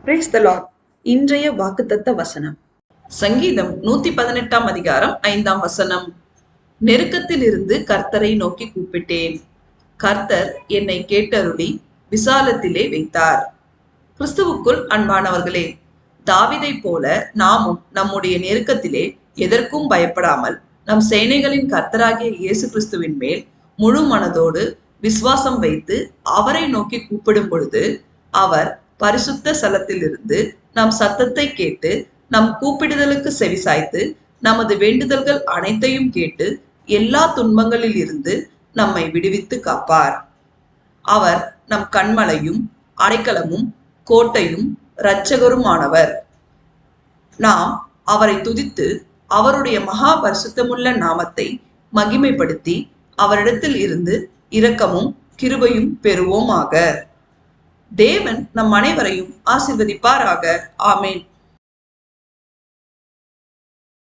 Praise the Lord. இன்றைய வாக்குத்தத்த வசனம் சங்கீதம் 118 அதிகாரம் 5 வசனம். நெருக்கத்தில் இருந்து கர்த்தரை நோக்கி கூப்பிட்டேன், கர்த்தர் என்னை கேட்டருளி விசாலத்திலே வைத்தார். கிறிஸ்துவுக்குள் அன்பானவர்களே, தாவீதை போல நாமும் நம்முடைய நெருக்கத்திலே எதற்கும் பயப்படாமல் நம் சேனைகளின் கர்த்தராகிய இயேசு கிறிஸ்துவின் மேல் முழு மனதோடு விசுவாசம் வைத்து அவரை நோக்கி கூப்பிடும் பொழுது அவர் பரிசுத்த ஸ்தலத்திலிருந்து நம் சத்தத்தை கேட்டு நம் கூப்பிடுதலுக்கு செவிசாய்த்து நமது வேண்டுதல்கள் அனைத்தையும் கேட்டு எல்லா துன்பங்களில் இருந்து நம்மை விடுவித்து காப்பார். அவர் நம் கண்மலையும் அடைக்கலமும் கோட்டையும் இரட்சகருமானவர். நாம் அவரை துதித்து அவருடைய மகா பரிசுத்தமுள்ள நாமத்தை மகிமைப்படுத்தி அவரிடத்தில் இருந்து இரக்கமும் கிருபையும் பெறுவோமாக. தேவன் நம் அனைவரையும் ஆசீர்வதிப்பாராக. ஆமேன்.